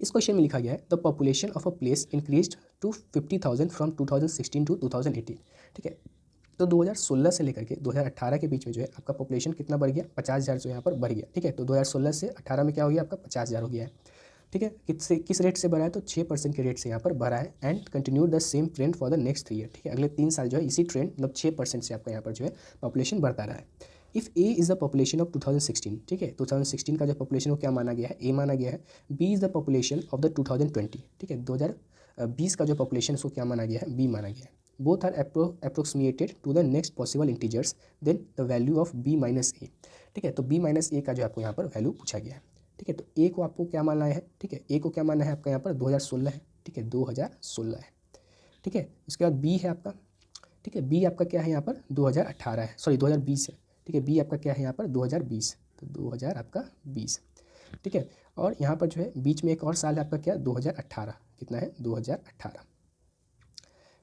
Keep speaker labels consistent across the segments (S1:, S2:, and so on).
S1: इस क्वेश्चन में लिखा गया है the population of a place increased to 50,000 from 2016 to 2018। ठीक है, तो 2016 से लेकर के 2018 के बीच में जो है आपका पॉपुलेशन कितना बढ़ गया, 50,000 जो यहाँ पर बढ़ गया। ठीक है, तो 2016 से 18 में क्या हो गया आपका 50,000 हो गया है। ठीक है, किस रेट से बढ़ा है, तो 6% के रेट से यहाँ पर बढ़ा है and continue the same trend for the next 3 year. ठीक है, अगले 3 साल जो है इसी ट्रेंड मतलब 6% से आपका यहाँ पर जो है पॉपुलेशन बढ़ता रहा है। If A is the population of 2016, ठीक है, 2016 का जो पॉपुलेशन वो क्या माना गया है, ए माना गया है। B is the population of the 2020, ठीक है, 2020 का जो पॉपुलेशन उसको क्या माना गया है, बी माना गया है। Both are approximated to the next possible integers then the value of B minus A. ठीक है, तो बी माइनस ए का जो आपको यहाँ पर वैल्यू पूछा गया है। ठीक है, तो ए को आपको क्या मानना है, ठीक है, ए को क्या मानना है आपका यहाँ पर 2016 है। ठीक है, 2016 है। ठीक है, उसके बाद बी है आपका, ठीक है, बी आपका क्या है यहाँ पर 2018 है, सॉरी 2020 है। ठीक है, बी आपका क्या है यहाँ पर 2020, तो 2000 आपका 20। ठीक है, और यहाँ पर जो है बीच में एक और साल है आपका क्या 2018, कितना है 2018।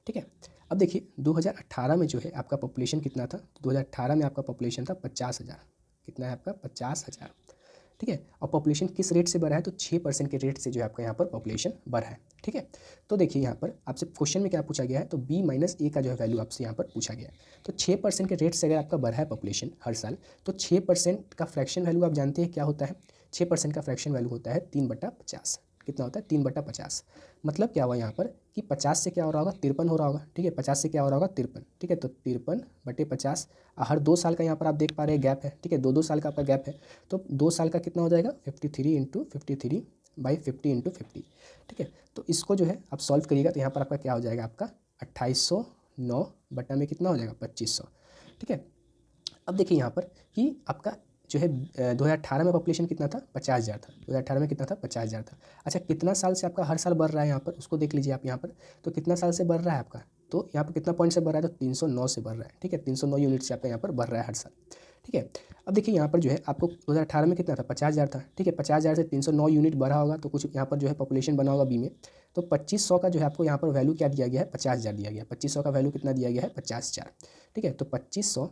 S1: ठीक है, अब देखिए 2018 में जो है आपका पॉपुलेशन कितना था, 2018 में आपका पॉपुलेशन था 50,000, कितना है आपका 50,000। ठीक है, और पॉपुलेशन किस रेट से बढ़ा है, तो 6% के रेट से जो है आपका यहाँ पर पॉपुलेशन बढ़ा है। ठीक है, तो देखिए यहाँ पर आपसे क्वेश्चन में क्या पूछा गया है, तो बी माइनस ए का जो है वैल्यू आपसे यहाँ पर पूछा गया है। तो 6% के रेट से अगर आपका बढ़ा है पॉपुलेशन हर साल, तो 6% का फ्रैक्शन वैल्यू आप जानते हैं क्या होता है, 6% का फ्रैक्शन वैल्यू होता है 3/50। कितना होता है 3/50। मतलब क्या हुआ यहाँ पर कि 50 से क्या हो रहा होगा 53 हो रहा होगा। ठीक है, 50 से क्या हो रहा होगा 53। ठीक है, तो 53/50। हर 2 साल का यहाँ पर आप देख पा रहे हैं गैप है। ठीक है, 2-2 साल का आपका गैप है, तो 2 साल का कितना हो जाएगा 53 × 53/50 × 50। ठीक है, तो इसको जो है आप सॉल्व करिएगा तो यहाँ पर आपका क्या हो जाएगा, आपका 2809 बटा में कितना हो जाएगा 2500। ठीक है, अब देखिए यहाँ पर कि आपका जो है 2018 में पॉपुलेशन कितना था 50,000 था, 2018 में कितना था 50,000 था। अच्छा, कितना साल से आपका हर साल बढ़ रहा है यहाँ पर, उसको देख लीजिए आप यहाँ पर, तो कितना साल से बढ़ रहा है आपका, तो यहाँ पर कितना पॉइंट से बढ़ रहा है, तो 309 से बढ़ रहा है। ठीक है, 309 यूनिट से आपका यहाँ पर बढ़ रहा है हर साल। ठीक है, अब देखिए यहाँ पर जो है आपको 2018 में कितना था 50,000 था। ठीक है, 50,000 से 309 यूनिट बढ़ा होगा, तो कुछ यहाँ पर जो है पॉपुलेशन बना होगा बी में, तो 2500 का जो है आपको यहाँ पर वैल्यू क्या दिया गया है 50,000 दिया गया है। 2500 का वैल्यू कितना दिया गया है 50,000। ठीक है, तो 2500,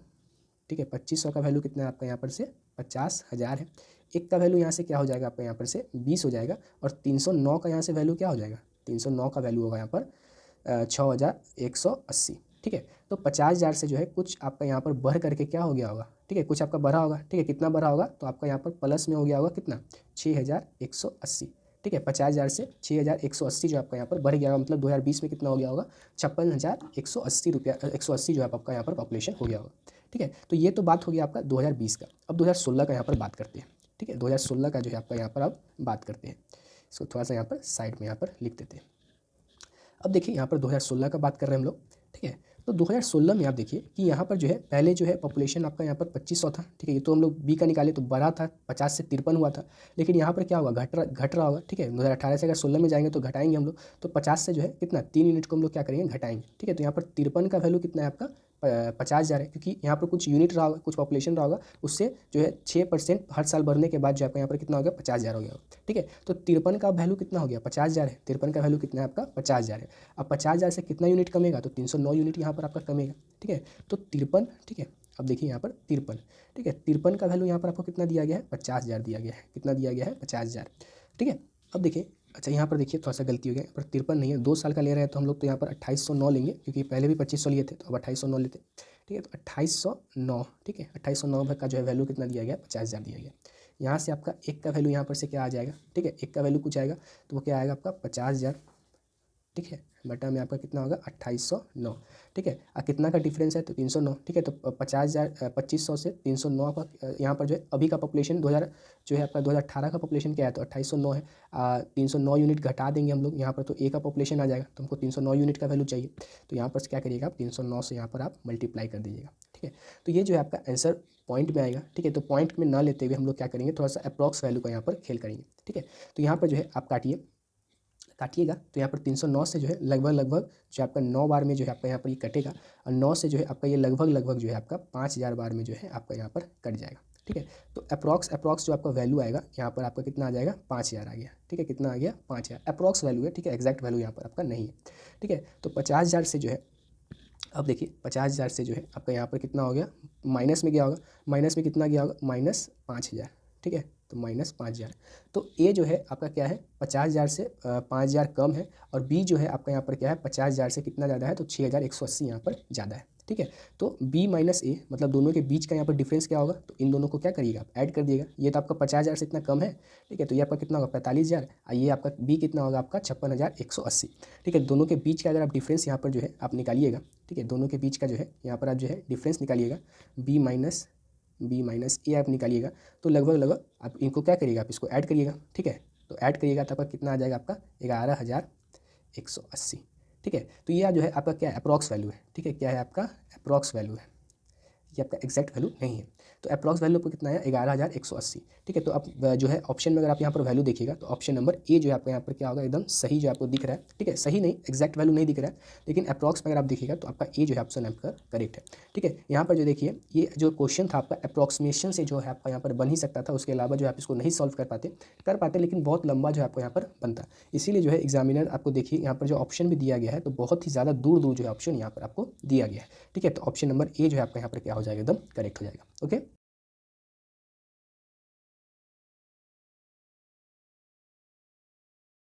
S1: ठीक है, 2500 का वैल्यू कितना है आपका यहाँ पर से 50,000 है। एक का वैल्यू यहाँ से क्या हो जाएगा आपका यहाँ पर से 20 हो जाएगा, और 309 का यहाँ से वैल्यू क्या हो जाएगा, 309 का वैल्यू होगा यहाँ पर 6,180। ठीक है, तो 50,000 से जो है कुछ आपका यहाँ पर बढ़ करके क्या हो गया होगा, ठीक है, कुछ आपका बढ़ा होगा। ठीक है, कितना बढ़ा होगा, तो आपका यहाँ पर प्लस में हो गया होगा कितना 6,180। ठीक है, 50,000 से 6,180 जो आपका यहाँ पर बढ़ गया होगा, मतलब 2020 में कितना हो गया होगा 56,180 रुपया 180 जो है आपका यहाँ पर पॉपुलेशन हो गया होगा। ठीक है, तो ये तो बात हो गया आपका 2020 का। अब 2016 का यहाँ पर बात करते हैं। ठीक है, 2016 का जो है आपका यहाँ पर अब बात करते हैं, इसको थोड़ा सा यहाँ पर साइड में यहाँ पर लिख देते हैं। अब देखिए यहाँ पर 2016 का बात कर रहे हैं हम लोग। ठीक है, तो 2016 में आप देखिए कि यहाँ पर जो है पहले जो है पॉपुलेशन आपका यहाँ पर 2500 था। ठीक है, ये तो हम लोग बी का निकाले तो बढ़ा था 50 से 53 हुआ था, लेकिन यहाँ पर क्या होगा घट रहा होगा। ठीक है, 2018 से अगर 16 में जाएंगे तो घटाएंगे हम लोग, तो 50 से जो है कितना 3 यूनिट को हम लोग क्या करेंगे घटाएंगे। ठीक है, तो यहाँ पर 53 का वैल्यू कितना है आपका 50,000 है, क्योंकि यहाँ पर कुछ यूनिट रहा होगा, कुछ पॉपुलेशन रहा होगा, उससे जो है 6% हर साल बढ़ने के बाद जो आपका यहाँ पर कितना हो गया 50,000 हो गया। ठीक है, तो 53 का वैल्यू कितना हो गया 50,000 है, 53 का वैल्यू कितना है आपका 50,000 है। अब 50,000 से कितना यूनिट कमेगा, तो 309 यूनिट यहाँ पर आपका कमेगा। ठीक है, तो 53, ठीक है, अब देखिए यहाँ पर 53, ठीक है, 53 का वैल्यू यहाँ पर आपको कितना दिया गया है 50,000 दिया गया है, कितना दिया गया है 50,000। ठीक है, अब देखिए, अच्छा यहाँ पर देखिए थोड़ा सा गलती हो गया, यहाँ पर 53 नहीं है, 2 साल का ले रहे हैं तो हम लोग तो यहाँ पर 2809 लेंगे, क्योंकि पहले भी 2500 लिए थे तो अब 2809 लेते। ठीक है, तो 2809, ठीक है, 2809 का जो है वैल्यू कितना दिया गया 50,000 दिया गया। यहाँ से आपका एक का वैल्यू यहाँ पर से क्या आ जाएगा, ठीक है, एक का वैल्यू कुछ आएगा तो वो क्या आएगा आपका 50,000। ठीक है, बटा में आपका कितना होगा 2809। ठीक है, कितना का डिफरेंस है तो 309। ठीक है, तो 50,000 2500 से 309 का यहाँ पर जो है अभी का पॉपुलेशन 2000 जो है आपका 2018 का पॉपुलेशन क्या है तो 2809 है। 309 यूनिट घटा देंगे हम लोग, यहाँ पर तो ए का पॉपुलेशन आ जाएगा, तो हमको 309 यूनिट का वैल्यू चाहिए, तो यहाँ पर क्या करिएगा आप 309 से यहाँ पर आप मल्टीप्लाई कर दीजिएगा। ठीक है, तो ये जो है आपका आंसर पॉइंट में आएगा। ठीक है, तो पॉइंट में ना लेते हुए हम लोग क्या करेंगे थोड़ा सा अप्रॉक्स वैल्यू का यहाँ पर खेल करेंगे। ठीक है, तो यहाँ पर जो है आप काटिएगा तो यहाँ पर 309 से जो है लगभग जो आपका 9 बार में जो है आपका यहाँ पर ये कटेगा, और 9 से जो है आपका ये लगभग जो है आपका 5,000 बार में जो है आपका यहाँ पर कट जाएगा। ठीक है, तो अप्रॉक्स जो आपका वैल्यू आएगा यहाँ पर आपका कितना आ जाएगा 5,000 आ गया। ठीक है, कितना आ गया 5,000, अप्रॉक्स वैल्यू है। ठीक है, एग्जैक्ट वैल्यू यहाँ पर आपका नहीं है। ठीक है, तो 50,000 से जो है, अब देखिए 50,000 से जो है आपका यहाँ पर कितना हो गया माइनस में गया होगा, माइनस में कितना गया होगा -5,000। ठीक है, तो -5000। तो ए जो है आपका क्या है 50,000 से 5,000 कम है, और बी जो है आपका यहाँ पर क्या है 50,000 से कितना ज़्यादा है, तो 6,180 यहाँ पर ज़्यादा है। ठीक है, तो बी माइनस ए मतलब दोनों के बीच का यहाँ पर डिफरेंस क्या होगा, तो इन दोनों को क्या करिएगा आप ऐड कर दिएगा। ये तो आपका 50,000 से इतना कम है, ठीक है, तो ये आपका कितना होगा 45,000, और ये आपका बी कितना होगा आपका 56,180। ठीक है, दोनों के बीच का अगर आप डिफरेंस यहाँ पर जो है आप निकालिएगा, ठीक है, दोनों के बीच का जो है यहाँ पर आप जो है डिफरेंस निकालिएगा, बी माइनस ए आप निकालिएगा, तो लगभग आप इनको क्या करिएगा, आप इसको ऐड करिएगा। ठीक है, तो ऐड करिएगा तो आपका कितना आ जाएगा आपका 11,180। ठीक है, तो ये जो है आपका क्या अप्रॉक्स वैल्यू है। ठीक है, क्या है आपका अप्रॉक्स वैल्यू है, ये आपका एग्जैक्ट वैल्यू नहीं है। तो अप्रॉक्स वैल्यू आपको कितना है 11,180। ठीक है, तो आप जो है ऑप्शन में अगर आप यहाँ पर वैल्यू देखिएगा तो ऑप्शन नंबर ए जो है आपका यहाँ पर क्या होगा एकदम सही जो आपको दिख रहा है। ठीक है, सही नहीं एग्जैक्ट वैल्यू नहीं दिख रहा है, लेकिन अप्रॉक्स में अगर आप देखिएगा तो आपका ए जो है ऑप्शन आपका करेक्ट है। ठीक है, यहाँ पर जो देखिए ये जो क्वेश्चन था आपका अप्रॉक्सीमेशन से जो है आपका यहाँ पर बन ही सकता था, उसके अलावा जो आप इसको नहीं सॉल्व कर पाते, लेकिन बहुत लंबा जो है आपको यहाँ पर बनता। इसीलिए जो है एग्जामिनर आपको देखिए यहाँ पर जो ऑप्शन भी दिया गया है तो बहुत ही ज़्यादा दूर जो है ऑप्शन यहाँ पर आपको दिया गया है। ठीक है, तो ऑप्शन नंबर ए जो है आपका यहाँ पर क्या हो जाएगा एकदम करेक्ट हो जाएगा। ओके।